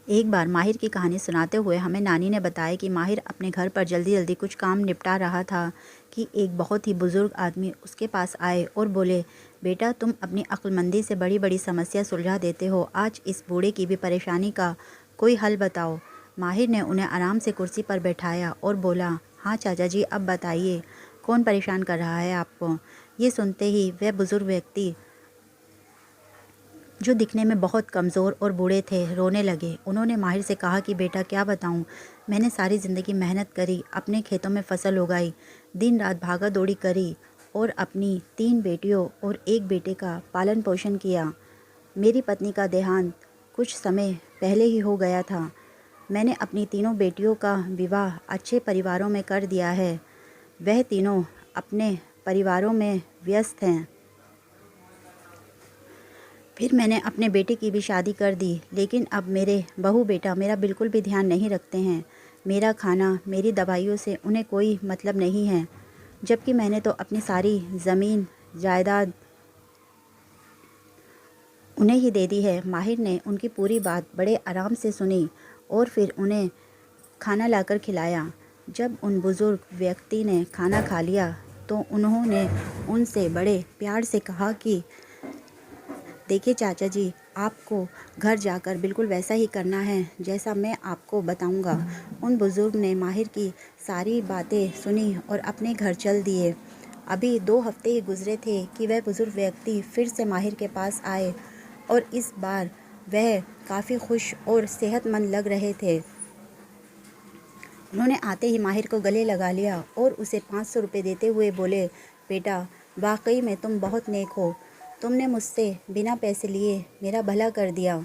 एक बार माहिर की कहानी सुनाते हुए हमें नानी ने बताया कि माहिर अपने घर पर जल्दी जल्दी कुछ काम निपटा रहा था कि एक बहुत ही बुजुर्ग आदमी उसके पास आए और बोले, बेटा तुम अपनी अक्लमंदी से बड़ी बड़ी समस्या सुलझा देते हो, आज इस बूढ़े की भी परेशानी का कोई हल बताओ। माहिर ने उन्हें आराम से कुर्सी पर बैठाया और बोला, हाँ चाचा जी, अब बताइए कौन परेशान कर रहा है आपको। ये सुनते ही वह बुजुर्ग व्यक्ति जो दिखने में बहुत कमज़ोर और बूढ़े थे रोने लगे। उन्होंने माहिर से कहा कि बेटा क्या बताऊं, मैंने सारी ज़िंदगी मेहनत करी, अपने खेतों में फसल उगाई, दिन रात भागा दौड़ी करी और अपनी 3 बेटियों और 1 बेटे का पालन पोषण किया। मेरी पत्नी का देहांत कुछ समय पहले ही हो गया था। मैंने अपनी तीनों बेटियों का विवाह अच्छे परिवारों में कर दिया है। वह तीनों अपने परिवारों में व्यस्त हैं। फिर मैंने अपने बेटे की भी शादी कर दी, लेकिन अब मेरे बहू बेटा मेरा बिल्कुल भी ध्यान नहीं रखते हैं। मेरा खाना, मेरी दवाइयों से उन्हें कोई मतलब नहीं है, जबकि मैंने तो अपनी सारी ज़मीन जायदाद उन्हें ही दे दी है। माहिर ने उनकी पूरी बात बड़े आराम से सुनी और फिर उन्हें खाना लाकर खिलाया। जब उन बुज़ुर्ग व्यक्ति ने खाना खा लिया तो उन्होंने उनसे बड़े प्यार से कहा कि देखिए चाचा जी, आपको घर जाकर बिल्कुल वैसा ही करना है जैसा मैं आपको बताऊंगा। उन बुज़ुर्ग ने माहिर की सारी बातें सुनी और अपने घर चल दिए। अभी 2 हफ्ते ही गुजरे थे कि वह बुज़ुर्ग व्यक्ति फिर से माहिर के पास आए और इस बार वह काफ़ी खुश और सेहतमंद लग रहे थे। उन्होंने आते ही माहिर को गले लगा लिया और उसे 500 रुपये देते हुए बोले, बेटा वाकई में तुम बहुत नेक हो, तुमने मुझसे बिना पैसे लिए मेरा भला कर दिया।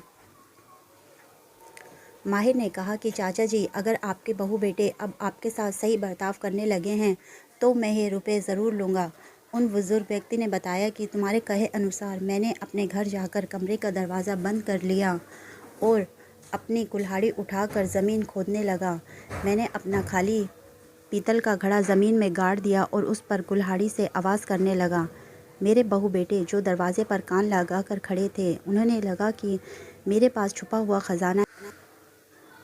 माहिर ने कहा कि चाचा जी, अगर आपके बहू बेटे अब आपके साथ सही बर्ताव करने लगे हैं तो मैं ये रुपए ज़रूर लूँगा। उन बुज़ुर्ग व्यक्ति ने बताया कि तुम्हारे कहे अनुसार मैंने अपने घर जाकर कमरे का दरवाज़ा बंद कर लिया और अपनी कुल्हाड़ी उठाकर ज़मीन खोदने लगा। मैंने अपना खाली पीतल का घड़ा ज़मीन में गाड़ दिया और उस पर कुल्हाड़ी से आवाज़ करने लगा। मेरे बहू बेटे जो दरवाजे पर कान लगा कर खड़े थे, उन्हें लगा कि मेरे पास छुपा हुआ ख़जाना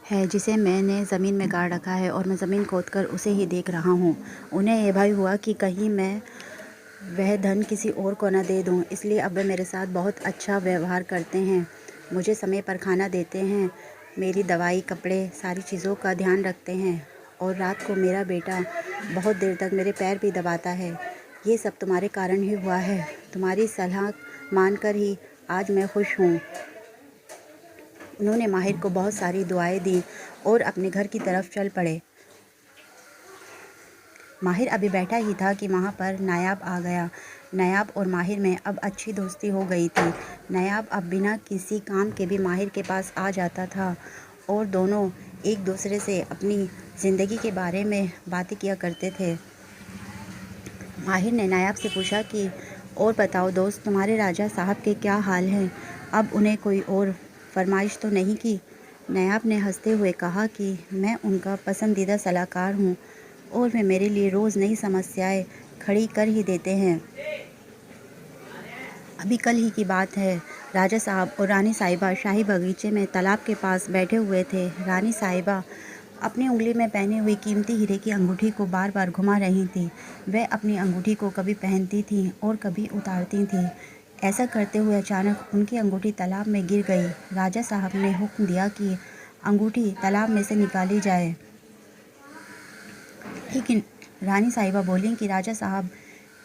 है जिसे मैंने ज़मीन में गाड़ रखा है और मैं ज़मीन खोदकर उसे ही देख रहा हूँ। उन्हें ये भय हुआ कि कहीं मैं वह धन किसी और को न दे दूँ, इसलिए अब वे मेरे साथ बहुत अच्छा व्यवहार करते हैं, मुझे समय पर खाना देते हैं, मेरी दवाई, कपड़े, सारी चीज़ों का ध्यान रखते हैं और रात को मेरा बेटा बहुत देर तक मेरे पैर भी दबाता है। ये सब तुम्हारे कारण ही हुआ है। तुम्हारी सलाह मानकर ही आज मैं खुश हूँ। उन्होंने माहिर को बहुत सारी दुआएं दी और अपने घर की तरफ चल पड़े। माहिर अभी बैठा ही था कि वहाँ पर नायाब आ गया। नायाब और माहिर में अब अच्छी दोस्ती हो गई थी। नायाब अब बिना किसी काम के भी माहिर के पास आ जाता था और दोनों एक दूसरे से अपनी ज़िंदगी के बारे में बातें किया करते थे। माहिर ने नायाब से पूछा कि और बताओ दोस्त, तुम्हारे राजा साहब के क्या हाल हैं? अब उन्हें कोई और फरमाइश तो नहीं की? नायाब ने हंसते हुए कहा कि मैं उनका पसंदीदा सलाहकार हूँ और वे मेरे लिए रोज़ नई समस्याएं खड़ी कर ही देते हैं। अभी कल ही की बात है, राजा साहब और रानी साहिबा शाही बगीचे में तालाब के पास बैठे हुए थे। रानी साहिबा अपनी उंगली में पहनी हुई कीमती हीरे की अंगूठी को बार बार घुमा रही थी। वह अपनी अंगूठी को कभी पहनती थी और कभी उतारती थी। ऐसा करते हुए अचानक उनकी अंगूठी तालाब में गिर गई। राजा साहब ने हुक्म दिया कि अंगूठी तालाब में से निकाली जाए, लेकिन रानी साहिबा बोली कि राजा साहब,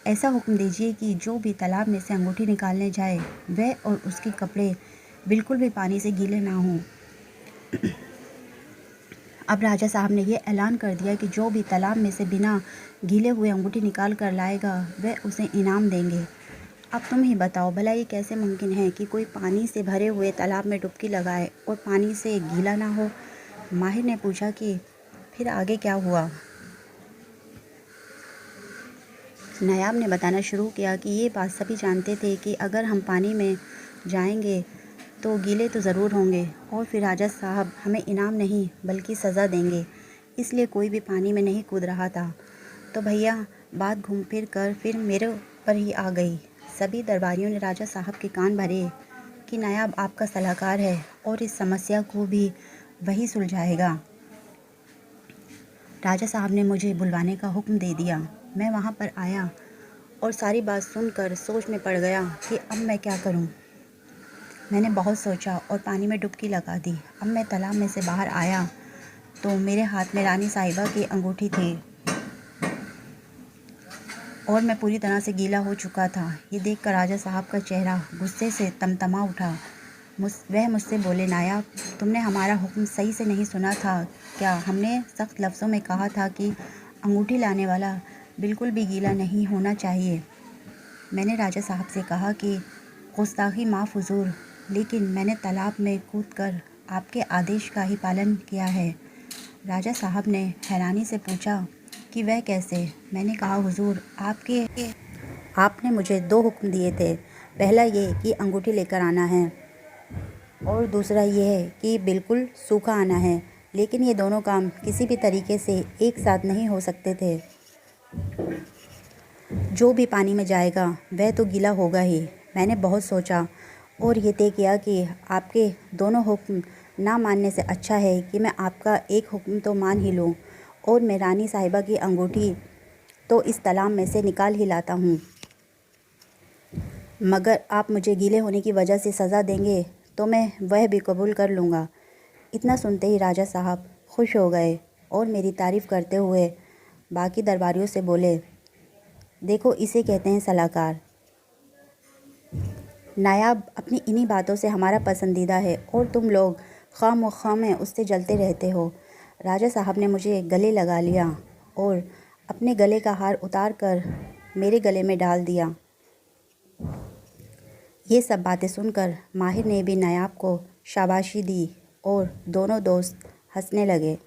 ऐसा हुक्म दीजिए कि जो भी तालाब में से अंगूठी निकालने जाए वह और उसके कपड़े बिल्कुल भी पानी से गीले ना हों। अब राजा साहब ने यह ऐलान कर दिया कि जो भी तालाब में से बिना गीले हुए अंगूठी निकाल कर लाएगा वह उसे इनाम देंगे। अब तुम ही बताओ, भला ये कैसे मुमकिन है कि कोई पानी से भरे हुए तालाब में डुबकी लगाए और पानी से गीला ना हो? माहिर ने पूछा कि फिर आगे क्या हुआ? नायाब ने बताना शुरू किया कि ये बात सभी जानते थे कि अगर हम पानी में जाएंगे तो गीले तो ज़रूर होंगे और फिर राजा साहब हमें इनाम नहीं बल्कि सज़ा देंगे, इसलिए कोई भी पानी में नहीं कूद रहा था। तो भैया बात घूम फिर कर फिर मेरे पर ही आ गई। सभी दरबारियों ने राजा साहब के कान भरे कि नायाब आपका सलाहकार है और इस समस्या को भी वही सुलझाएगा। राजा साहब ने मुझे बुलवाने का हुक्म दे दिया। मैं वहाँ पर आया और सारी बात सुनकर सोच में पड़ गया कि अब मैं क्या करूँ। मैंने बहुत सोचा और पानी में डुबकी लगा दी। अब मैं तालाब में से बाहर आया तो मेरे हाथ में रानी साहिबा की अंगूठी थी और मैं पूरी तरह से गीला हो चुका था। ये देखकर राजा साहब का चेहरा गुस्से से तमतमा उठा। वह मुझसे बोले, नायाब, तुमने हमारा हुक्म सही से नहीं सुना था क्या? हमने सख्त लफ्ज़ों में कहा था कि अंगूठी लाने वाला बिल्कुल भी गीला नहीं होना चाहिए। मैंने राजा साहब से कहा कि गुस्ताखी माफ़ हुजूर, लेकिन मैंने तालाब में कूदकर आपके आदेश का ही पालन किया है। राजा साहब ने हैरानी से पूछा कि वह कैसे? मैंने कहा, हुजूर, आपने मुझे 2 हुक्म दिए थे। पहला ये कि अंगूठी लेकर आना है और दूसरा ये है कि बिल्कुल सूखा आना है, लेकिन ये दोनों काम किसी भी तरीके से एक साथ नहीं हो सकते थे। जो भी पानी में जाएगा वह तो गीला होगा ही। मैंने बहुत सोचा और ये तय किया कि आपके दोनों हुक्म ना मानने से अच्छा है कि मैं आपका एक हुक्म तो मान ही लूँ और मैं रानी साहिबा की अंगूठी तो इस तालाब में से निकाल ही लाता हूँ। मगर आप मुझे गीले होने की वजह से सज़ा देंगे तो मैं वह भी कबूल कर लूँगा। इतना सुनते ही राजा साहब खुश हो गए और मेरी तारीफ़ करते हुए बाकी दरबारियों से बोले, देखो, इसे कहते हैं सलाहकार। नायाब अपनी इन्हीं बातों से हमारा पसंदीदा है और तुम लोग खामख्वाह में उससे जलते रहते हो। राजा साहब ने मुझे गले लगा लिया और अपने गले का हार उतार कर मेरे गले में डाल दिया। ये सब बातें सुनकर माहिर ने भी नायाब को शाबाशी दी और दोनों दोस्त हंसने लगे।